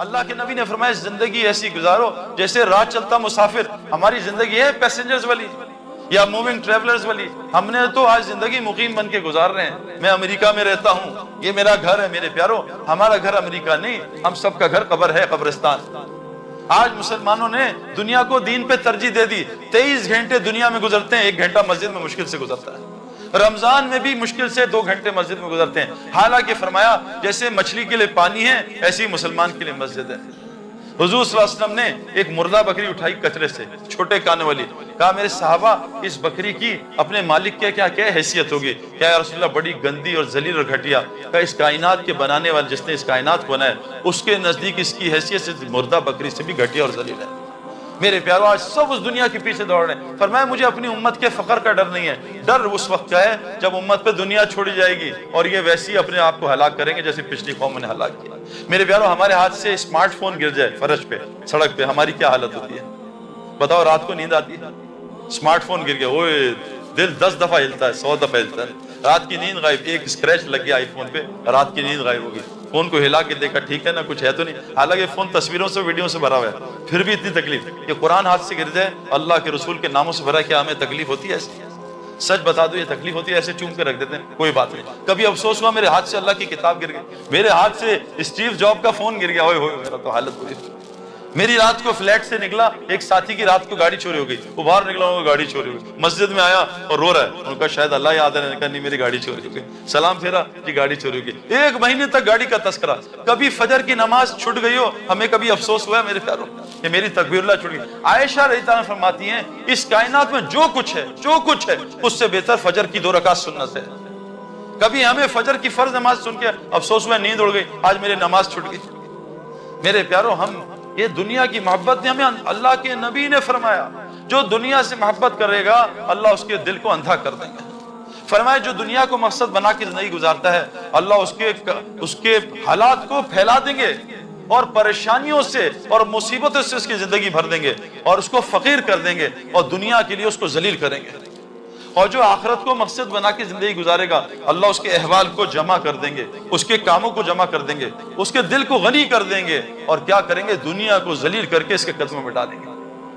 اللہ کے نبی نے فرمایا زندگی ایسی گزارو جیسے راہ چلتا مسافر. ہماری زندگی ہے پیسنجرز والی یا موونگ ٹریولرز والی. ہم نے تو آج زندگی مقیم بن کے گزار رہے ہیں. میں امریکہ میں رہتا ہوں, یہ میرا گھر ہے. میرے پیارو, ہمارا گھر امریکہ نہیں, ہم سب کا گھر قبر ہے, قبرستان. آج مسلمانوں نے دنیا کو دین پہ ترجیح دے دی. 23 گھنٹے دنیا میں گزرتے ہیں, 1 گھنٹہ مسجد میں مشکل سے گزرتا ہے. رمضان میں بھی مشکل سے 2 گھنٹے مسجد میں گزرتے ہیں. حالانکہ فرمایا جیسے مچھلی کے لیے پانی ہے ایسی مسلمان کے لیے مسجد ہے. حضور صلی اللہ علیہ وسلم نے ایک مردہ بکری اٹھائی کچرے سے, چھوٹے کانوں والی. کہا میرے صحابہ اس بکری کی اپنے مالک کے کیا حیثیت ہوگی؟ کیا یا رسول اللہ بڑی گندی اور ذلیل اور گھٹیا. کہا اس کائنات کے بنانے والے جس نے اس کائنات کو بنایا اس کے نزدیک اس کی حیثیت سے مردہ بکری سے بھی گھٹیا اور ذلیل ہے. میرے پیارو آج سب اس دنیا کے پیچھے دوڑ رہے ہیں. فرمایا مجھے اپنی امت کے فقر کا ڈر نہیں ہے. ڈر اس وقت کا ہے جب امت پہ دنیا چھوڑی جائے گی اور یہ ویسی اپنے آپ کو ہلاک کریں گے جیسے پچھلی قوموں نے ہلاک کیا. میرے پیارو ہمارے ہاتھ سے اسمارٹ فون گر جائے فرش پہ, سڑک پہ, ہماری کیا حالت ہوتی ہے بتاؤ؟ رات کو نیند آتی ہے؟ اسمارٹ فون گر گیا, اوے دل 10 دفعہ ہلتا ہے, 100 دفعہ ہلتا ہے. رات کی نیند غائب, ایک اسکریچ لگ گیا آئی فون پہ, رات کی نیند غائب ہو گئی. فون کو ہلا کے دیکھا ٹھیک ہے نا, کچھ ہے تو نہیں. حالانکہ فون تصویروں سے ویڈیو سے بھرا ہوا ہے, پھر بھی اتنی تکلیف. یہ قرآن ہاتھ سے گر جائے, اللہ کے رسول کے ناموں سے بھرا, کیا ہمیں تکلیف ہوتی ہے ایسی؟ سچ بتا دو, یہ تکلیف ہوتی ہے؟ ایسے چوم کے رکھ دیتے ہیں, کوئی بات نہیں. کبھی افسوس ہوا میرے ہاتھ سے اللہ کی کتاب گر گئی, میرے ہاتھ سے اسٹیو جاب کا فون گر گیا, ہوئے ہوئے میرا تو حالت ہوئی. میری رات کو فلیٹ سے نکلا, ایک ساتھی کی رات کو گاڑی چوری ہو گئی, وہ باہر نکلا, وہ گاڑی چوری ہو گئی. مسجد میں آیا اور رو رہا ہے. ان کا شاید اللہ یاد ہے, کہا نہیں میری گاڑی چوری ہو گئی. سلام پھیرا, جی گاڑی چوری ہو گئی. 1 مہینے تک گاڑی کا تذکرہ. کبھی فجر کی نماز چھوٹ گئی ہو, ہمیں کبھی افسوس ہوا ہے میرے پیاروں کہ میری تکبیر اللہ چھوٹ گئی؟ عائشہ رضی اللہ عنہا فرماتی ہیں اس کائنات میں جو کچھ ہے اس سے بہتر فجر کی 2 رکعت سنت ہے. کبھی ہمیں فجر کی فرض نماز سن کے افسوس ہوا, نیند اڑ گئی, آج میری نماز چھوٹ گئی. میرے پیاروں ہم یہ دنیا کی محبت نے ہمیں, اللہ کے نبی نے فرمایا جو دنیا سے محبت کرے گا اللہ اس کے دل کو اندھا کر دیں گے. فرمایا جو دنیا کو مقصد بنا کے زندگی گزارتا ہے اللہ اس کے حالات کو پھیلا دیں گے اور پریشانیوں سے اور مصیبتوں سے اس کی زندگی بھر دیں گے اور اس کو فقیر کر دیں گے اور دنیا کے لیے اس کو ذلیل کریں گے. اور جو آخرت کو مقصد بنا کے زندگی گزارے گا اللہ اس کے احوال کو جمع کر دیں گے, اس کے کاموں کو جمع کر دیں گے, اس کے دل کو غنی کر دیں گے اور کیا کریں گے؟ دنیا کو ذلیل کر کے اس کے قدموں میں ڈالیں گے.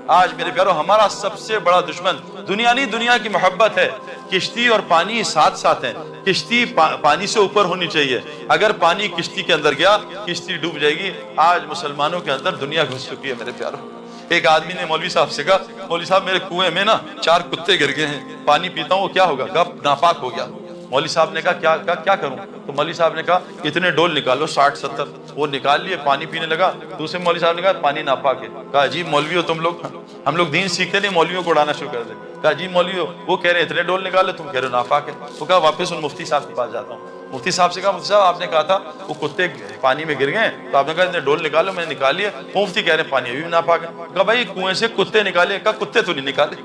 آج میرے پیارو ہمارا سب سے بڑا دشمن دنیا نہیں, دنیا کی محبت ہے. کشتی اور پانی ساتھ ساتھ ہیں. کشتی پانی سے اوپر ہونی چاہیے, اگر پانی کشتی کے اندر گیا کشتی ڈوب جائے گی. آج مسلمانوں کے اندر دنیا گھس چکی ہے میرے پیارو. ایک آدمی نے مولوی صاحب سے کہا مولوی صاحب میرے کنویں میں نا 4 کتے گر گئے ہیں, پانی پیتا ہوں وہ کیا ہوگا؟ کہا ناپاک ہو گیا. مولوی صاحب نے کہا کیا کروں؟ تو مولوی صاحب نے کہا اتنے ڈول نکالو 60-70. وہ نکال لیے, پانی پینے لگا. دوسرے مولوی صاحب نے کہا پانی ناپاک ہے. کہا عجیب مولوی ہو تم لوگ, ہم لوگ دین سیکھتے نہیں, مولویوں کو اڑانا شروع کر دیں. کہا عجیب مولوی ہو, وہ کہہ رہے ہیں اتنے ڈول نکالو, تم کہہ رہے ہو ناپاک ہے. تو کہا واپس ان مفتی صاحب کے پاس جاتا ہوں. مفتی صاحب سے کہا مفتی صاحب آپ نے کہا تھا وہ کتے پانی میں گر گئے تو آپ نے کہا اتنے ڈول نکالو, میں نے نکال لیا. مفتی کہہ رہے ہیں پانی ابھی بھی ناپاک ہے. کہا بھائی کنویں سے کتے نکالے. کہا کتے تو نہیں نکالے.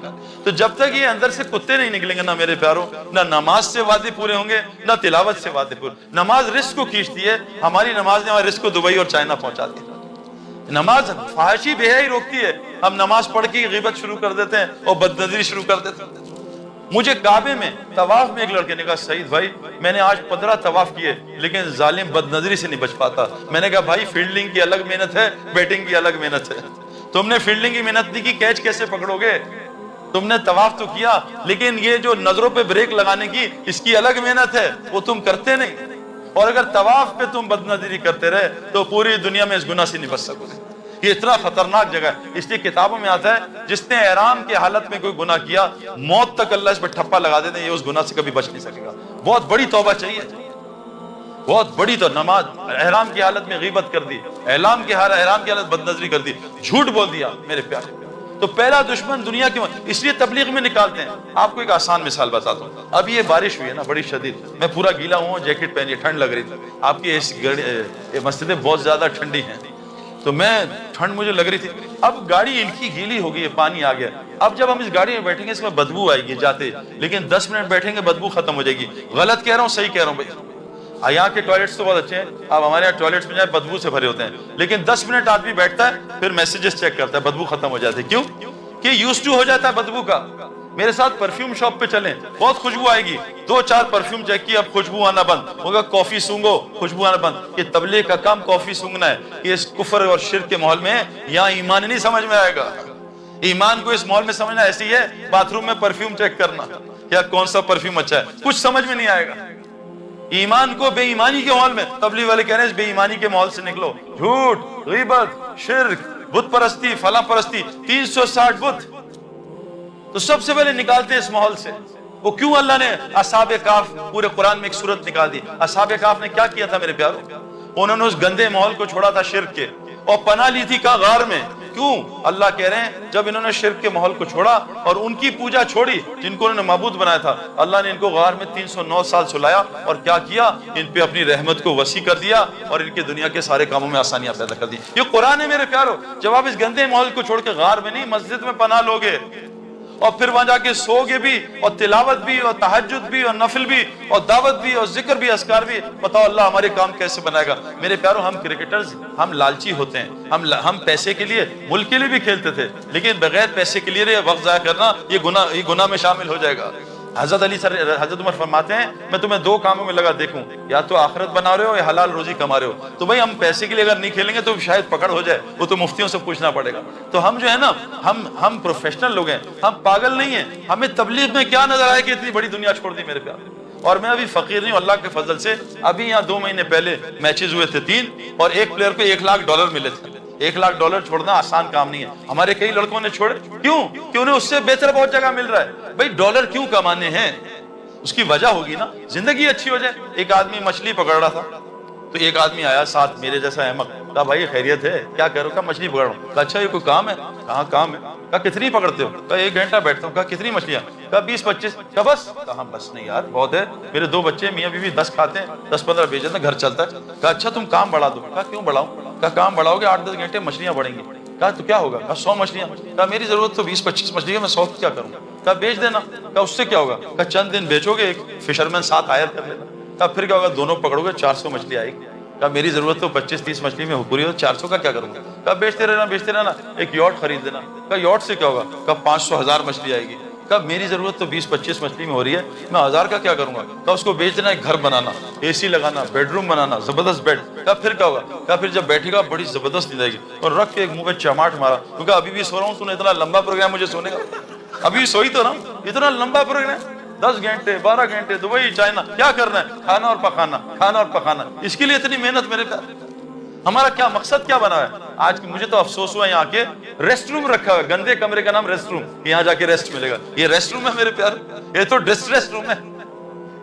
تو جب تک یہ اندر سے کتے نہیں نکلیں گے نا میرے پیاروں, نہ نماز سے وعدے پورے ہوں گے نہ تلاوت سے وعدے پورے. نماز رزق کو کھینچتی ہے, ہماری نماز نے ہمارے رزق کو دبئی اور چائنا پہنچا دیا. نماز فحاشی بے حیائی روکتی ہے. ہم نماز پڑھ کے غیبت شروع کر دیتے ہیں اور بدنظری شروع کر دیتے ہیں. مجھے کعبے میں طواف میں ایک لڑکے نے کہا سعید بھائی میں نے آج 15 طواف کیے لیکن ظالم بدنظری سے نہیں بچ پاتا. میں نے کہا بھائی فیلڈنگ کی الگ محنت ہے, بیٹنگ کی الگ محنت ہے. تم نے فیلڈنگ کی محنت نہیں کی, کیچ کیسے پکڑو گے؟ تم نے طواف تو کیا لیکن یہ جو نظروں پہ بریک لگانے کی اس کی الگ محنت ہے, وہ تم کرتے نہیں. اور اگر طواف پہ تم بدنظری کرتے رہے تو پوری دنیا میں اس گناہ سے نہیں بچ سکو گے. یہ اتنا خطرناک جگہ ہے. اس لیے کتابوں میں آتا ہے جس نے احرام کے حالت میں کوئی گناہ کیا موت تک اللہ اس پہ ٹھپا لگا دیتے ہیں, یہ اس گناہ سے کبھی بچ نہیں سکے گا. بہت بڑی توبہ چاہیے, بہت بڑی. تو نماز احرام کی حالت میں غیبت کر دی, احرام کی حالت بدنظری کر دی, جھوٹ بول دیا میرے پیارے. تو پہلا دشمن دنیا کی, اس لیے تبلیغ میں نکالتے ہیں. آپ کو ایک آسان مثال بتاتا ہوں. اب یہ بارش ہوئی ہے نا بڑی شدید, میں پورا گیلا ہوں, جیکٹ پہنی, ٹھنڈ لگ رہی تھی. آپ کی مسجدیں بہت زیادہ ٹھنڈی ہیں تو میں ٹھنڈ مجھے لگ رہی تھی. اب گاڑی ان کی گیلی ہو گئی ہے, پانی آ گیا. اب جب ہم اس گاڑی میں بیٹھیں گے اس میں بدبو آئے گی جاتے, لیکن 10 منٹ بیٹھیں گے بدبو ختم ہو جائے گی. غلط کہہ رہا ہوں صحیح کہہ رہا ہوں بھائی؟ یہاں کے ٹوائلٹس تو بہت اچھے ہیں, اب ہمارے یہاں ٹوائلٹس میں جائے بدبو سے بھرے ہوتے ہیں, لیکن 10 منٹ آدمی بیٹھتا ہے پھر میسیجز چیک کرتا ہے, بدبو ختم ہو جاتے. کیوں کہ یوز ٹو ہو جاتا ہے بدبو کا. میرے ساتھ پرفیوم شاپ پہ چلیں, بہت خوشبو آئے گی. 2-4 پرفیوم چیک کی, اب خوشبو آنا بند ہوگا. کافی سونگو, خوشبو آنا بند. یہ تبلیغ کا کام کافی سونگنا ہے. یہ اس کفر اور شرک کے ماحول میں ہے. یہاں ایمان نہیں سمجھ میں آئے گا. ایمان کو اس ماحول میں سمجھنا ایسی ہے باتھ روم میں پرفیوم چیک کرنا, یا کون سا پرفیوم اچھا ہے, کچھ سمجھ میں نہیں آئے گا. ایمان کو بے ایمانی کے ماحول میں, تبلیغ والے کہہ رہے ہیں اس بے ایمانی کے ماحول سے نکلو. جھوٹ, غیبت, شرک, بت پرستی, فلاں پرستی, 360 بت, تو سب سے پہلے نکالتے ہیں اس ماحول سے. وہ کیوں اللہ نے اصحاب کہف پورے قرآن میں ایک سورت نکال دی. اصحاب کہف نے کیا کیا تھا میرے پیارو؟ انہوں نے اس گندے ماحول کو چھوڑا تھا شرک کے, اور پناہ لی تھی کا غار میں. کیوں؟ اللہ کہہ رہے ہیں جب انہوں نے شرک کے ماحول کو چھوڑا اور ان کی پوجا چھوڑی جن کو انہوں نے معبود بنایا تھا, اللہ نے ان کو غار میں 309 سال سلایا, اور کیا کیا؟ ان پہ اپنی رحمت کو وسیع کر دیا اور ان کے دنیا کے سارے کاموں میں آسانیاں پیدا کر دی. یہ قرآن ہے میرے پیارو. جب آپ اس گندے ماحول کو چھوڑ کے غار میں نہیں, مسجد میں پناہ لوگے, اور پھر وہاں جا کے سوگے بھی, اور تلاوت بھی, اور تہجد بھی, اور نفل بھی, اور دعوت بھی, اور ذکر بھی, اذکار بھی, بتاؤ اللہ ہمارے کام کیسے بنائے گا؟ میرے پیارو, ہم کرکٹرز, ہم لالچی ہوتے ہیں. ہم پیسے کے لیے, ملک کے لیے بھی کھیلتے تھے, لیکن بغیر پیسے کے لیے وقت ضائع کرنا یہ گناہ میں شامل ہو جائے گا. حضرت عمر فرماتے ہیں میں تمہیں 2 کاموں میں لگا دیکھوں, یا تو آخرت بنا رہے ہو یا حلال روزی کما رہے ہو. تو بھائی ہم پیسے کے لیے اگر نہیں کھیلیں گے تو شاید پکڑ ہو جائے, وہ تو مفتیوں سے پوچھنا پڑے گا. تو ہم جو ہے نا, ہم پروفیشنل لوگ ہیں, ہم پاگل نہیں ہیں. ہمیں تبلیغ میں کیا نظر آئے کہ اتنی بڑی دنیا چھوڑ دی میرے پیارے. اور میں ابھی فقیر نہیں ہوں, اللہ کے فضل سے ابھی یہاں 2 مہینے پہلے میچز ہوئے تھے 3, اور ایک پلیئر کو $1,00,000 ملے تھے. $1,00,000 چھوڑنا آسان کام نہیں ہے. ہمارے کئی لڑکوں نے چھوڑے, کیوں؟ کہ انہیں اس سے بہتر بہت جگہ مل رہا ہے. بھائی ڈالر کیوں کمانے ہیں؟ اس کی وجہ ہوگی نا, زندگی اچھی ہو جائے. ایک آدمی مچھلی پکڑ رہا تھا, تو ایک آدمی آیا ساتھ میرے جیسا احمق, کہا بھائی خیریت ہے, کیا کرو؟ کہا مچھلی پکڑ رہا ہوں. کہا اچھا یہ کوئی کام ہے؟ کہاں کام ہے. کہا کتنی پکڑتے ہو؟ کہا 1 گھنٹہ بیٹھتا ہوں. کہا کتنی مچھلیاں؟ کہا 20-25. کہا بس؟ کہا بس نہیں یار, بہت ہے, میرے 2 بچے میاں بیوی 10 کھاتے ہیں, 10-15 بیچ دیتے ہیں, گھر چلتا ہے. کہا اچھا تم کام بڑھا دو. کہا کیوں بڑھاؤں؟ کہا کام بڑھاؤ گے 8-10 گھنٹے مچھلیاں بڑھیں گی. کہا تو کیا ہوگا؟ کہا 100 مچھلیاں. کہا میری ضرورت تو 20-25 مچھلی ہے, میں 100 کیا کروں؟ کہا بیچ دینا. کہا اس سے کیا ہوگا؟ کہا چند دن بیچو گے, ایک فشرمین ساتھ ہائر کر لینا. کہا پھر کیا ہوگا؟ دونوں پکڑو گے 400 مچھلی آئے گی. کہا میری ضرورت تو 25-30 مچھلی میں پوری ہو, 400 کا کیا کروں گا؟ کہا بیچتے رہنا, ایک یاٹ خرید لینا. کہا یاٹ سے کیا ہوگا؟ کہا 500-1000 مچھلی آئے گی. کہا میری ضرورت تو 20-25 مچھلی میں ہو رہی ہے, میں 1000 کا کیا کروں گا؟ کہا اس کو بیچ دینا, ایک گھر بنانا, اے سی لگانا, بیڈ روم بنانا, زبردست بیڈ. کہا پھر کیا ہوگا؟ کہا پھر جب بیٹھے گا بڑی زبردست نیند آئے گی. اور رکھ کے ایک منہ پہ چماٹ مارا, کیونکہ ابھی بھی سو رہا ہوں, تو نے اتنا لمبا پروگرام مجھے سونے کا, ابھی سوئی تو رہا ہوں, اتنا لمبا پروگرام 10 گھنٹے 12 گھنٹے دبئی چائنا, کیا کرنا ہے؟ کھانا اور پکانا. اس کے لیے اتنی محنت میرے پیارے. ہمارا کیا مقصد کیا بنا ہے آج؟ مجھے تو افسوس ہوا یہاں کے ریسٹ روم رکھا ہوا ہے, گندے کمرے کا نام ریسٹ روم, یہاں جا کے ریسٹ ملے گا. یہ ریسٹ روم ہے میرے پیارے؟ یہ تو ریسٹ روم ہے,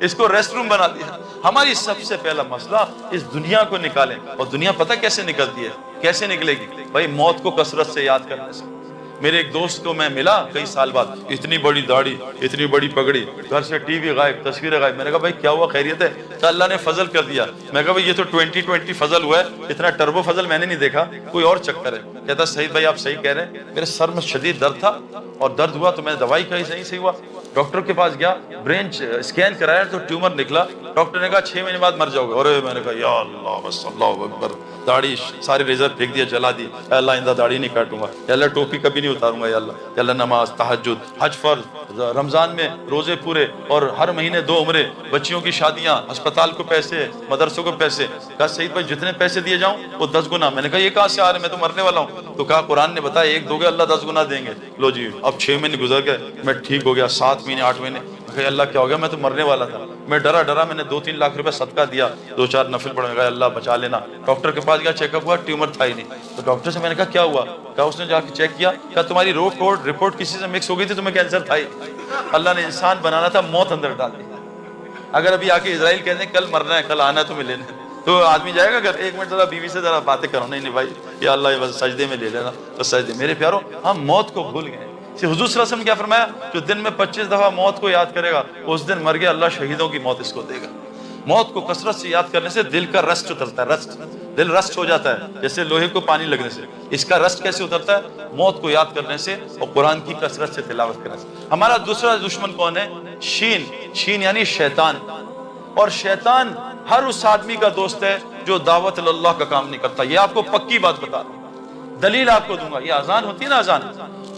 اس کو ریسٹ روم بنا دیا. ہماری سب سے پہلا مسئلہ اس دنیا کو نکالیں. اور دنیا پتہ کیسے نکلتی ہے, کیسے نکلے گی؟ بھائی موت کو کثرت سے یاد کرنے سے. میرے ایک دوست کو میں ملا کئی سال بعد, اتنی بڑی داڑھی, اتنی بڑی پگڑی, گھر سے ٹی وی غائب, تصویریں غائب. میں نے کہا بھائی کیا ہوا, خیریت ہے؟ تو اللہ نے فضل کر دیا. میں کہا بھائی یہ تو 2020 فضل ہوا ہے, اتنا ٹربو فضل میں نے نہیں دیکھا, کوئی اور چکر ہے. کہتا سعید بھائی آپ صحیح کہہ رہے ہیں, میرے سر میں شدید درد تھا اور درد ہوا تو میں نے دوائی کھائی, صحیح ہوا. ڈاکٹر کے پاس گیا, برین اسکین کرایا تو ٹیومر نکلا. ڈاکٹر نے کہا 6 مہینے بعد مر جاؤ گے. اور میں نے کہا یا اللہ بس اللہ اکبر, داڑھی سارے ریزر پھینک دیا, جلا دی. اے اللہ آئندہ داڑھی نہیں کاٹوں گا, یا اللہ ٹوپی کبھی نہیں اتاروں گا, یا اللہ نماز, تہجد, حج فرض, رمضان میں روزے پورے, اور ہر مہینے 2 عمرے, بچیوں کی شادیاں, اسپتال کو پیسے, مدرسوں کو پیسے. کہا سعید بھائی جتنے پیسے دیے جاؤں وہ 10 گنا. میں نے کہا یہ کہاں سے آ رہے ہیں, میں تو مرنے والا ہوں. تو کہا قرآن نے بتایا 1 دو گے اللہ 10 گنا دیں گے. لو جی اب 6 مہینے گزر گئے, میں ٹھیک ہو گیا, 7 مہینے 8 مہینے. اللہ کیا ہو گیا, میں تو مرنے والا تھا. میں ڈرا, میں نے 2-3 لاکھ روپے صدقہ دیا, 2-4 نفل پڑھنے گا, اللہ بچا لینا. ڈاکٹر کے پاس گیا, چیک اپ ہوا, ٹیومر تھا ہی نہیں. تو ڈاکٹر سے میں نے کہا کیا ہوا؟ کہا اس نے جا کے چیک کیا, کہا تمہاری رپورٹ کسی سے مکس ہو گئی تھی, تمہیں کینسر تھا ہی. اللہ نے انسان بنانا تھا, موت اندر ڈال دی. اگر ابھی آ کے اسرائیل کہتے ہیں کل مرنا ہے, کل آنا ہے تمہیں لینے, تو آدمی جائے گا اگر 1 منٹ ذرا بیوی سے ذرا باتیں کرو, نہیں بھائی یا اللہ یہ بس سجدے میں لے لینا, بس سجدے. میرے پیارو ہم موت کو بھول گئے. حضور صلی اللہ علیہ وسلم نے کیا فرمایا, جو دن میں 25 دفعہ موت کو یاد کرے گا اس دن مر گیا, اللہ شہیدوں کی موت اس کو دے گا. موت کو کثرت سے یاد کرنے سے دل کا رسٹ اترتا ہے, دل رسٹ ہو جاتا ہے جیسے لوہے کو پانی لگنے سے. اس کا رسٹ کیسے اترتا ہے؟ موت کو یاد کرنے سے اور قرآن کی کثرت سے تلاوت کرنے سے. ہمارا دوسرا دشمن کون ہے؟ شین یعنی شیطان. اور شیطان ہر اس آدمی کا دوست ہے جو دعوت اللہ کا کام نہیں کرتا. یہ آپ کو پکی بات بتا رہا ہوں, دلیل آپ کو دوں گا. یہ اذان ہوتی ہے نا, اذان,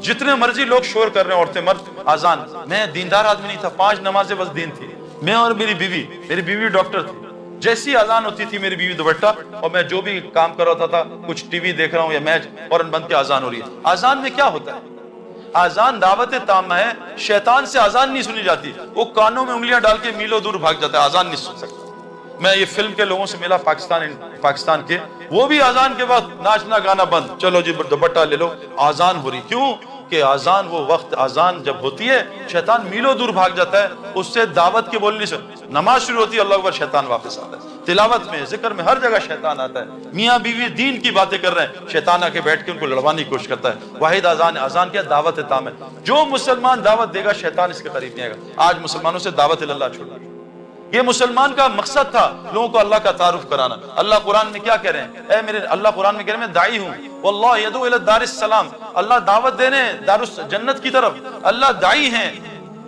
جتنے مرضی لوگ شور کر رہے ہیں, عورتیں مرد, آزان. میں دیندار آدمی نہیں تھا, 5 نمازیں بس دین تھی. میں اور میری بیوی ڈاکٹر تھی. جیسی اذان ہوتی تھی میری بیوی دوپٹہ, اور میں جو بھی کام کر رہا تھا, کچھ ٹی وی دیکھ رہا ہوں یا میچ, فوراً بند کے اذان ہو رہی ہے. اذان میں کیا ہوتا ہے؟ اذان دعوت تامہ ہے. شیطان سے اذان نہیں سنی جاتی, وہ کانوں میں انگلیاں ڈال کے میلوں دور بھاگ جاتا ہے, اذان نہیں سن سکتا. میں یہ فلم کے لوگوں سے ملا پاکستان کے, وہ بھی اذان کے وقت ناچنا گانا بند, چلو جی دوپٹہ لے لو, اذان ہو رہی. کیوں کہ اذان وہ وقت, اذان جب ہوتی ہے شیطان میلوں دور بھاگ جاتا ہے, اس سے دعوت کے بولنے سے. نماز شروع ہوتی ہے, اللہ اکبر, شیطان واپس آتا ہے. تلاوت میں, ذکر میں, ہر جگہ شیطان آتا ہے. میاں بیوی دین کی باتیں کر رہے ہیں, شیطان آ کے بیٹھ کے ان کو لڑوانے کی کوشش کرتا ہے. واحد اذان ہے. اذان کیا؟ دعوت تام ہے. جو مسلمان دعوت دے گا شیطان اس کے قریب نہیں آئے گا. آج مسلمانوں سے دعوت اللہ چھوڑا. یہ مسلمان کا مقصد تھا لوگوں کو اللہ کا تعارف کرانا. اللہ قرآن میں کیا کہہ رہے ہیں؟ اے میرے, اللہ قرآن میں کہہ رہے ہیں میں داعی ہوں, واللہ یدعو الی دار السلام. اللہ دعوت دے رہے ہیں دار جنت کی طرف. اللہ داعی ہیں.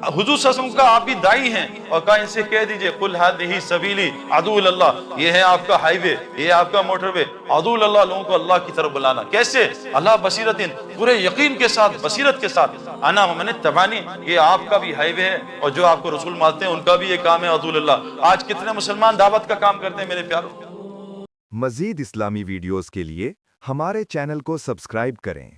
حضور صلی اللہ علیہ وسلم کا آپ بھی داعی ہیں, اور کہا ان سے کہہ دیجئے قل ھذہ سبیلی ادعو الی اللہ, یہ ہے آپ کا ہائی وے, یہ آپ کا موٹر وے. ادعو الی اللہ, لوگوں کو اللہ کی طرف بلانا. کیسے؟ اللہ بصیرت, پورے یقین کے ساتھ, بصیرت کے ساتھ. انا ومن اتبعنی, یہ آپ کا بھی ہائی وے ہے, اور جو آپ کو رسول مانتے ہیں ان کا بھی یہ کام ہے ادعو الی اللہ. آج کتنے مسلمان دعوت کا کام کرتے ہیں میرے پیاروں. مزید اسلامی ویڈیوز کے لیے ہمارے چینل کو سبسکرائب کریں.